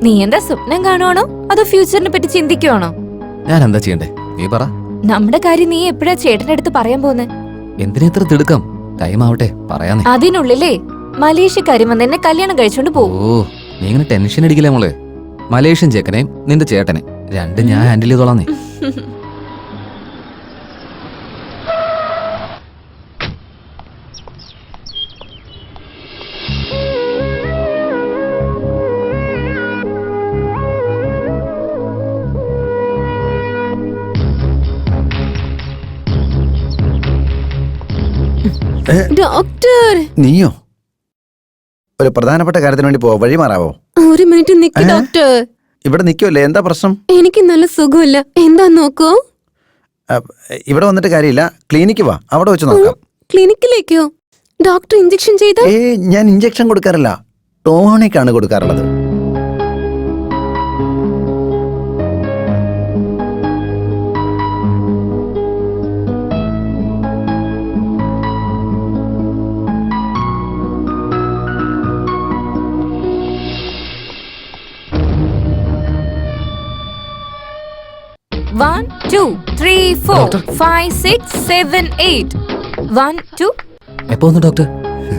നീ എന്താ സ്വപ്നം കാണുവാണോ അതോ ഫ്യൂച്ചറിനെ പറ്റി ചിന്തിക്കുവാണോ? ഞാൻ എന്താ ചെയ്യണ്ടേ നീ പറ. നമ്മുടെ കാര്യം നീ എപ്പോഴാ ചേട്ടന്റെ അടുത്ത് പറയാൻ പോന്നെ? എന്തിനാ ഇത്ര തിടുക്കം? ടൈം ആവട്ടെ പറയാന്നേ. അതിനുള്ളിലേ മലേഷ്യക്കാരും വന്ന് എന്നെ കല്യാണം കഴിച്ചോണ്ട് പോകും. ഓ നീ ഇങ്ങനെ ടെൻഷൻ അടിക്കില്ലേ മോളെ. മലേഷ്യൻ ചേക്കനെയും നിന്റെ ചേട്ടനെ രണ്ടും ഞാൻ ഹാൻഡിൽ ചെയ്തോളാം നീ. ഡോക്ടർ, നീയോ? ഒരു പ്രധാനപ്പെട്ട കാര്യത്തിന് വേണ്ടി പോവാ, വഴി മാറാവോ? ഒരു മിനിറ്റ് നിക്ക് ഡോക്ടർ. ഇവിടെ നിൽക്കുമല്ലേ, എന്താ പ്രശ്നം? എനിക്ക് നല്ല സുഖമില്ല, എന്താ നോക്കോ? ഇവിടെ വന്നിട്ട് കാര്യമില്ല, ക്ലിനിക്ക് വാ, അവിടെ വെച്ച് നോക്കാം. ക്ലിനിക്കിലേക്കോ? ഡോക്ടർ ഇഞ്ചക്ഷൻ ചെയ്ത? ഞാൻ ഇഞ്ചക്ഷൻ കൊടുക്കാറില്ല, ടോണിക് ആണ് കൊടുക്കാറുള്ളത്. എപ്പോ വന്നു ഡോക്ടർ?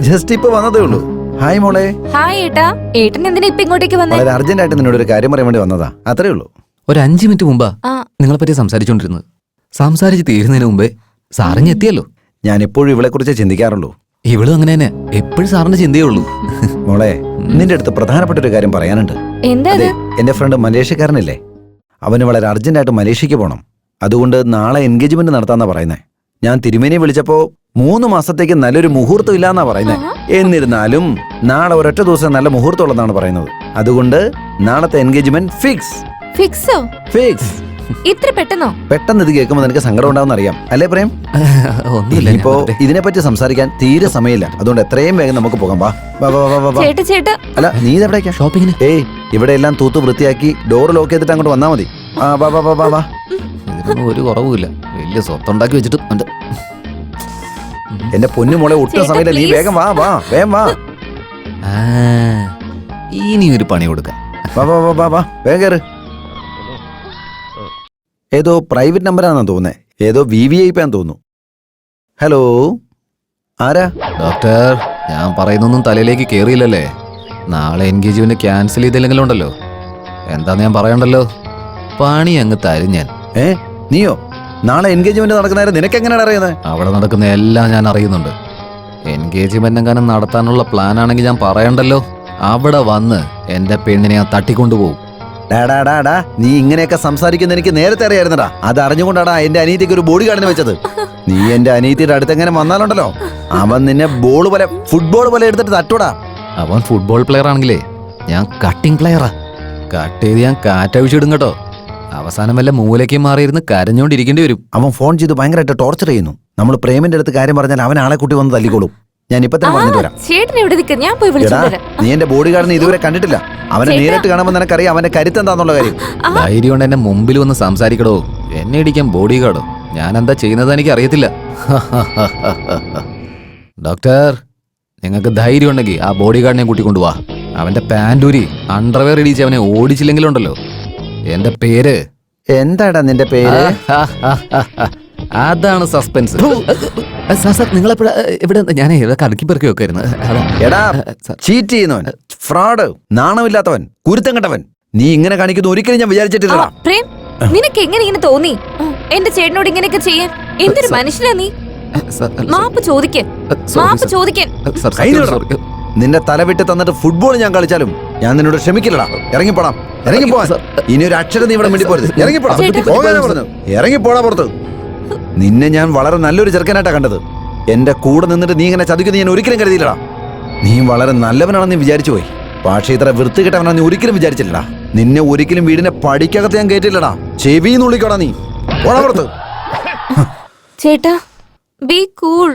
ജസ്റ്റ് ഇപ്പൊ വന്നതേ ഉള്ളൂ. ഹായ് മോളെ. ഹായ് ഏട്ടാ. ഏട്ടൻ എന്തിനാ ഇപ്പൊ ഇങ്ങോട്ടേക്ക് വന്നേ? വളരെ അർജന്റ് ആയിട്ട് നിന്നോട് ഒരു കാര്യം പറയാൻ വേണ്ടി വന്നതാ, അത്രേ ഉള്ളൂ. ഒരു 5 മിനിറ്റ് മുമ്പാ നിങ്ങളെ പറ്റി സംസാരിച്ചോണ്ടിരുന്നത്. സംസാരിച്ച് തീരുന്നതിന് മുമ്പേ സാറിഞ്ഞ് എത്തിയല്ലോ. ഞാൻ എപ്പോഴും ഇവളെ കുറിച്ച് ചിന്തിക്കാറുള്ളൂ. ഇവളും അങ്ങനെ തന്നെ, എപ്പോഴും സാറിന്റെ ചിന്തയേ ഉള്ളൂ. മോളെ, നിന്റെ അടുത്ത് പ്രധാനപ്പെട്ട ഒരു കാര്യം പറയാനുണ്ട്. എന്താ? എന്റെ ഫ്രണ്ട് മലേഷ്യക്കാരനില്ലേ, അവന് വളരെ അർജന്റായിട്ട് മലേഷ്യക്ക് പോകണം. അതുകൊണ്ട് നാളെ എൻഗേജ്മെന്റ് നടത്താന്നാ പറയുന്നേ. ഞാൻ തിരുമേനിയെ വിളിച്ചപ്പോ 3 മാസത്തേക്ക് നല്ലൊരു മുഹൂർത്തം ഇല്ലാന്നാ പറയുന്നേ. എന്നിരുന്നാലും നാളെ ഒരൊറ്റ ദിവസം നല്ല മുഹൂർത്തം ഉള്ളതാണ് പറയുന്നത്. അതുകൊണ്ട് നാളത്തെ എൻഗേജ്മെന്റ് ഫിക്സ്. ഫിക്സോ? ഫിക്സ്. ഇത്ര പെട്ടെന്നോ? പെട്ടെന്ന് ഇത് കേൾക്കുമ്പോൾ നിനക്ക് സങ്കടം ഉണ്ടാവും അറിയാം അല്ലേ പ്രേം? ഇപ്പോ ഇതിനെപ്പറ്റി സംസാരിക്കാൻ തീരെ സമയമില്ല, അതുകൊണ്ട് എത്രയും വേഗം നമുക്ക് പോകാം. വാ വാ വാ വാ വാ. ചേട്ടാ. അല്ല, നീ ഇതെവിടേക്കാ? ഷോപ്പിങ്ങിന്. ഇവിടെ എല്ലാം തൂത്ത് വൃത്തിയാക്കി ഡോർ ലോക്ക് ചെയ്തിട്ട് അങ്ങോട്ട് വന്നാ മതി. വാ വാ വാ വാ വാ. ഇതിനൊന്നും ഒരു കുറവുമില്ല, വലിയ സ്വത്തുണ്ടാക്കി വെച്ചിട്ട്. എന്റെ പൊന്നു മോളെ, ഒട്ടും സമയമില്ല, നീ വേഗം വാ വാ വേഗം വാ. ഇനി ഒരു പണി കൊടുക്കാം. വാ വാ വാ വാ വാ വേഗം കയറ്. ഏതോ പ്രൈവറ്റ് നമ്പറാണെന്ന് തോന്നുന്നേ, ഏതോ VVIP ആണെന്ന് തോന്നുന്നു. ഹലോ, ആരാ? ഡോക്ടർ, ഞാൻ പറയുന്നൊന്നും തലയിലേക്ക് കേറിയില്ലല്ലേ? നാളെ എൻഗേജ്മെന്റ് ക്യാൻസൽ ചെയ്തില്ലെങ്കിലും ഉണ്ടല്ലോ, എന്താന്ന് ഞാൻ പറയണ്ടല്ലോ, പണി അങ്ങ് തരും ഞാൻ. നീയോ? നാളെ എൻഗേജ്മെന്റ് നടക്കുന്ന നിനക്ക് എങ്ങനെയാണ് അറിയുന്നത്? അവിടെ നടക്കുന്ന എല്ലാം ഞാൻ അറിയുന്നുണ്ട്. എൻഗേജ്മെന്റ് എങ്ങാനും നടത്താനുള്ള പ്ലാൻ ആണെങ്കിൽ ഞാൻ പറയണ്ടല്ലോ, അവിടെ വന്ന് എന്റെ പെണ്ണിനെ ഞാൻ തട്ടിക്കൊണ്ടുപോകും. ഡാ, നീ ഇങ്ങനെയൊക്കെ സംസാരിക്കുന്ന എനിക്ക് നേരത്തെ അറിയായിരുന്നടാ. അത് അറിഞ്ഞുകൊണ്ടാടാ എന്റെ അനിയത്തിക്ക് ഒരു ബോഡി ഗാർഡിനെ വെച്ചത്. നീ എന്റെ അനിയത്തിയുടെ അടുത്ത് എങ്ങനെ വന്നാലുണ്ടല്ലോ, അവൻ നിന്നെ ഫുട്ബോൾ പോലെ എടുത്തിട്ട് തട്ടൂടാ. അവൻ ഫുട്ബോൾ പ്ലെയർ ആണെങ്കിലേ ഞാൻ കട്ടിംഗ് പ്ലെയറാ. കട്ട് ചെയ്ത് ഞാൻ കാറ്റഴിച്ചിടും കേട്ടോ. അവസാനം വല്ല മൂലയ്ക്ക് മാറിയിരുന്ന് കരഞ്ഞോണ്ടിരിക്കേണ്ടി വരും. അവൻ ഫോൺ ചെയ്ത് ഭയങ്കരമായിട്ട് ടോർച്ചർ ചെയ്യുന്നു. നമ്മൾ പ്രേമിന്റെ അടുത്ത് കാര്യം പറഞ്ഞാൽ അവൻ ആളെ കൂട്ടി വന്ന് തല്ലിക്കോളും. ഞാൻ ഇപ്പൊ തന്നെ പറഞ്ഞിട്ട് വരാം. നീ എന്റെ ബോഡി ഗാർഡിനെ ഇതുവരെ കണ്ടിട്ടില്ല. അവനെ നേരിട്ട് കാണുമ്പോൾ നിനക്കറിയാം അവന്റെ കരുത്ത് എന്താന്നുള്ള കാര്യം. ധൈര്യം കൊണ്ട് എന്നെ മുമ്പിൽ വന്ന് സംസാരിക്കടോ. എന്നെ ഇടിക്കാൻ ബോഡി ഗാർഡോ? ഞാൻ എന്താ ചെയ്യുന്നത് എനിക്ക് അറിയത്തില്ല. ഡോക്ടർ, നിങ്ങൾക്ക് ധൈര്യം ഉണ്ടെങ്കിൽ ആ ബോഡി ഗാർഡിനെ കൂട്ടിക്കൊണ്ടുപോവാ. അവന്റെ പാൻറ്റൂരി അണ്ടർവെയർ ഇടിച്ച് അവനെ ഓടിച്ചില്ലെങ്കിലുണ്ടല്ലോ, എന്റെ പേര് എന്താടാ? നിന്റെ പേര്? അതാണ് സസ്പെൻസ്. നിങ്ങളെപ്പോഴാ ഇവിടെ? ഞാൻ കടക്കി പെറുക്കി വെക്കായിരുന്നു. എടാ, ചീറ്റ് ചെയ്യുന്നവൻ, ഫ്രോഡ്, നാണമില്ലാത്തവൻ, കുരുത്തം കെട്ടവൻ. നീ ഇങ്ങനെ കാണിക്കുന്ന ഒരിക്കലും ഞാൻ വിചാരിച്ചിട്ടില്ല. പ്രേം, നിനക്ക് എങ്ങനെ ഇങ്ങനെ തോന്നി എന്റെ ചേട്ടനോട് ഇങ്ങനെയൊക്കെ ചെയ്യാൻ? എന്തൊരു മനുഷ്യനാ നീ? മാപ്പ് ചോദിക്കാൻ. നിന്റെ തല വിട്ട് തന്നിട്ട് ഫുട്ബോൾ ഞാൻ കളിച്ചാലും ഞാൻ നിന്നോട് ക്ഷമിക്കില്ലടാ. ഇറങ്ങിപ്പോടാ, ഇറങ്ങിപ്പോവാൻ. ഇനി ഒരു അക്ഷരം നീ ഇവിടെ മിണ്ടി പോരുത്. ഇറങ്ങിപ്പോടാ, ഇറങ്ങിപ്പോടാ പുറത്ത്. നിന്നെ ഞാൻ വളരെ നല്ലൊരു ചെറുക്കനായിട്ടാ കണ്ടത്. എന്റെ കൂടെ നിന്നിട്ട് നീ ഇങ്ങനെ ചതിക്കുന്ന ഞാൻ ഒരിക്കലും കരുതിയില്ലടാ. നീ വളരെ നല്ലവനാണെന്ന് വിചാരിച്ചു പോയി, പക്ഷേ ഇത്ര വൃത്തികെട്ടവനാണെന്ന് നീ ഒരിക്കലും വിചാരിച്ചില്ലടാ. നിന്നെ ഒരിക്കലും വീടിന്റെ പടിക്കകത്ത് ഞാൻ കേട്ടില്ലടാ. ചെവിന്ന് വിളിക്കോടാ നീ. ഓടാ പുറത്ത്. ചേട്ടാ, ബി കൂൾ.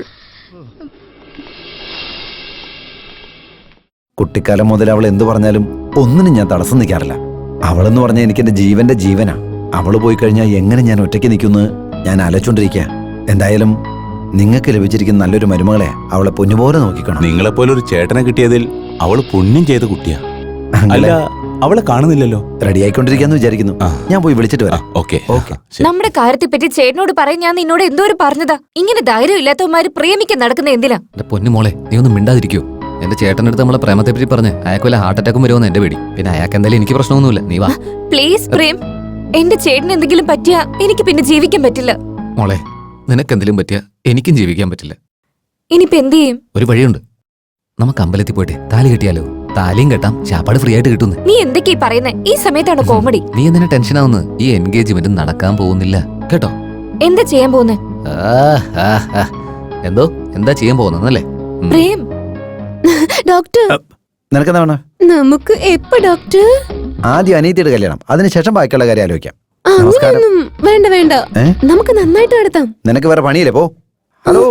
കുട്ടിക്കാലം മുതൽ അവൾ എന്തു പറഞ്ഞാലും ഒന്നിനും ഞാൻ തടസ്സം നിൽക്കാറില്ല. അവളെന്ന് പറഞ്ഞാൽ എനിക്ക് എന്റെ ജീവന്റെ ജീവനാ. അവള് പോയി കഴിഞ്ഞാൽ എങ്ങനെ ഞാൻ ഒറ്റയ്ക്ക് നിൽക്കുന്നു ഞാൻ ആലോചിച്ചോണ്ടിരിക്കുക. എന്തായാലും നിങ്ങൾക്ക് ലഭിച്ചിരിക്കുന്ന നല്ലൊരു മരുമകളെ അവളെ പൊന്നുപോലെ നോക്കിക്കണം. നിങ്ങളെപ്പോലെ ഒരു ചേട്ടനെ കിട്ടിയതിൽ അവള് പുണ്യം ചെയ്ത കുട്ടിയാ. അല്ല, അവളെ കാണുന്നില്ലല്ലോ. റെഡി ആയിക്കൊണ്ടിരിക്കാന്ന് വിചാരിക്കുന്നു. ഞാൻ പോയി വിളിച്ചിട്ട് വരാം. Okay okay. നമ്മുടെ കാര്യത്തെ പറ്റി ചേട്ടനോട് പറയാൻ ഞാൻ നിന്നോട് എന്തോരം പറഞ്ഞതാ. ഇങ്ങനെ ധൈര്യം ഇല്ലാത്തവന്മാര് പ്രേമിക്കാൻ നടക്കുന്ന എന്തിനാ? എന്റെ പൊന്നു മോളെ, നീ ഒന്നും മിണ്ടാതിരിക്കോ. എന്റെ ചേട്ടൻ്റെ അടുത്ത് നമ്മളെ പ്രേമത്തെ പറ്റി പറഞ്ഞ് അയാൾക്ക് വല്ല ഹാർട്ട് അറ്റാക്കും വരുമെന്ന് എന്റെ പേടി. പിന്നെ അയാൾക്ക് എന്തായാലും എനിക്ക് പ്രശ്നമൊന്നുമില്ല. നീ വാ പ്ലീസ് പ്രേം, എന്റെ ചേട്ടന് എന്തെങ്കിലും പറ്റിയാ എനിക്ക് പിന്നെ ജീവിക്കാൻ പറ്റില്ല. മോളെ, നിനക്കെന്തെങ്കിലും പറ്റിയാ എനിക്കും ജീവിക്കാൻ പറ്റില്ല. ഇനിയിപ്പോ എന്ത് ചെയ്യും? ഒരു വഴിയുണ്ട്. നമുക്ക് അമ്പലത്തിൽ പോയിട്ട് താലി കെട്ടിയാലോ? താലിയും കെട്ടാം, ശാപ്പാട് ഫ്രീ ആയിട്ട് കിട്ടുന്നു. നീ എന്തൊക്കെയാ പറയുന്നേ? ഈ സമയത്താണ് കോമഡി. നീ എന്തിനാ ടെൻഷൻ ആവുന്നത്? ഈ എൻഗേജ്മെന്റ് നടക്കാൻ പോകുന്നില്ല കേട്ടോ. എന്താ ചെയ്യാൻ പോകുന്നേ? എന്താ ചെയ്യാൻ പോകുന്നല്ലേ? പ്രേം ഡോക്ടർ, നിനക്കെന്താ വേണം? നമുക്ക് എപ്പോ ഡോക്ടർ? ആദ്യം അനീതിയുടെ കല്യാണം, അതിനുശേഷം ബാക്കിയുള്ള കാര്യം ആലോചിക്കാം. നമസ്കാരം. വേണ്ട വേണ്ട, ഏ? നമുക്ക് നന്നായിട്ട് നടത്താം. നിനക്ക് വേറെ പണിയില്ലേ? പോ. ഹലോ.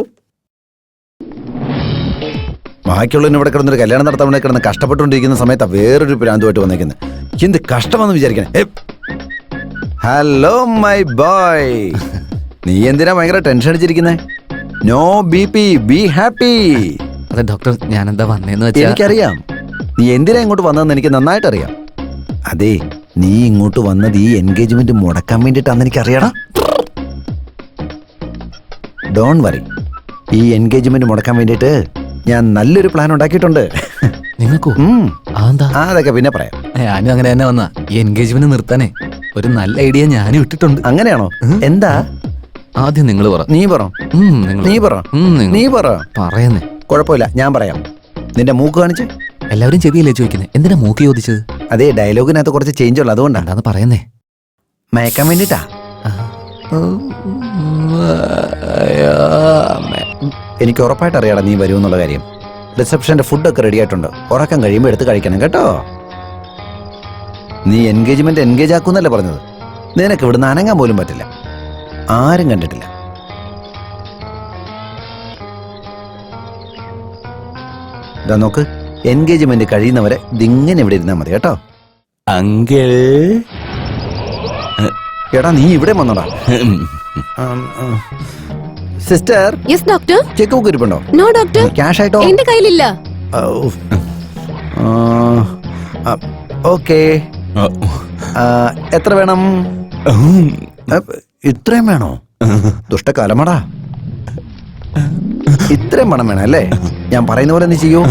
ബാക്കിയുള്ളവന് ഇവിടെ കിടന്നൊരു കല്യാണം നടത്താൻ വേണ്ടി കിടന്ന് കഷ്ടപ്പെട്ടുകൊണ്ടിരിക്കുന്ന സമയത്താ വേറൊരു പ്രാന്തുമായിട്ട് വന്നേക്കുന്നത്. എന്ത് കഷ്ടമെന്ന് വിചാരിക്കണേ. ഹലോ മൈ ബോയ്, നീ എന്തിനാ ഭയങ്കര ടെൻഷൻ അടിച്ചിരിക്കുന്നേ? No BP, be happy. അതെ ഡോക്ടർ, ഞാനെന്താ വന്നേന്ന് വെച്ചാൽ എനിക്കറിയാം നീ എന്തിനാ ഇങ്ങോട്ട് വന്നതെന്ന് എനിക്ക് നന്നായിട്ട് അറിയാം. അതെ, നീ ഇങ്ങോട്ട് വന്നത് ഈ എൻഗേജ്മെന്റ് മുടക്കാൻ വേണ്ടിയിട്ടാന്ന് എനിക്കറിയണം. ഡോണ്ട് വറി, ഈ എൻഗേജ്മെന്റ് മുടക്കാൻ വേണ്ടിയിട്ട് ഞാൻ നല്ലൊരു പ്ലാൻ ഉണ്ടാക്കിയിട്ടുണ്ട്. നിങ്ങൾക്കോ? അതൊക്കെ പിന്നെ പറയാം. ഞാനും അങ്ങനെ തന്നെ വന്ന ഈ എൻഗേജ്മെന്റ് നിർത്താനേ ഒരു നല്ല ഐഡിയ ഞാനും ഇട്ടിട്ടുണ്ട്. അങ്ങനെയാണോ? എന്താ? ആദ്യം നിങ്ങൾ പറ. നീ പറ. നീ പറ. പറയുന്നേ. കുഴപ്പമില്ല, ഞാൻ പറയാം. നിന്റെ മൂക്ക് കാണിച്ച്. എല്ലാവരും ചെവിയല്ലേ ചോദിക്കുന്നത്? എന്തിനാ മൂക്ക് ചോദിച്ചത്? അതേ, ഡയലോഗിനകത്ത് കുറച്ച് ചേഞ്ച് ഉള്ളു, അതുകൊണ്ടാണ്. എന്താന്ന് പറയുന്നേ? മയക്കാൻ വേണ്ടിട്ടാ. എനിക്ക് ഉറപ്പായിട്ട് അറിയാടാ നീ വരുമെന്നുള്ള കാര്യം. റിസപ്ഷന്റെ ഫുഡൊക്കെ റെഡി ആയിട്ടുണ്ട്. ഉറക്കം കഴിയുമ്പോൾ എടുത്ത് കഴിക്കണം കേട്ടോ. നീ എൻഗേജ് ആക്കുന്നല്ലേ പറഞ്ഞത്? നിനക്ക് ഇവിടുന്ന് അനങ്ങാൻ പോലും പറ്റില്ല. ആരും കണ്ടിട്ടില്ല. ഇതാ നോക്ക്, എൻഗേജ്മെന്റ് കഴിയുന്നവരെ ഇതിങ്ങനെ ഇവിടെ ഇരുന്നാൽ മതി കേട്ടോ. അങ്കിൾ. എടാ നീ ഇവിടെ വന്നോടാ. Sister. Yes doctor. Cheque book ഇരിപ്പുണ്ടോ? No doctor. ക്യാഷ് ആയിട്ടോ? എന്റെ കയ്യിലില്ല. ഓക്കെ. എത്ര വേണം? ഇത്രയും വേണോ? ദുഷ്ടകാലമാടാ. ഇത്രയും പണം വേണം അല്ലേ? ഞാൻ പറയുന്ന പോലെ നീ ചെയ്യൂ.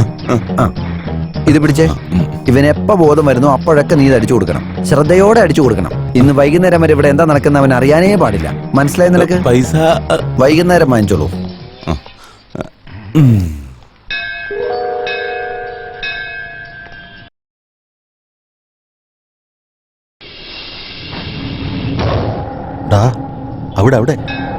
ഇത് പിടിച്ചേ. ഇവനെപ്പ ബോധം വരുന്നു അപ്പോഴൊക്കെ നീ ഇത് അടിച്ചു കൊടുക്കണം. ശ്രദ്ധയോടെ അടിച്ചു കൊടുക്കണം. ഇന്ന് വൈകുന്നേരം വരെ ഇവിടെ എന്താ നടക്കുന്ന അവൻ അറിയാനേ പാടില്ല. മനസ്സിലായി നിനക്ക്? പൈസ വൈകുന്നേരം വാങ്ങിച്ചോളൂ. അവിടെ അവിടെ ആ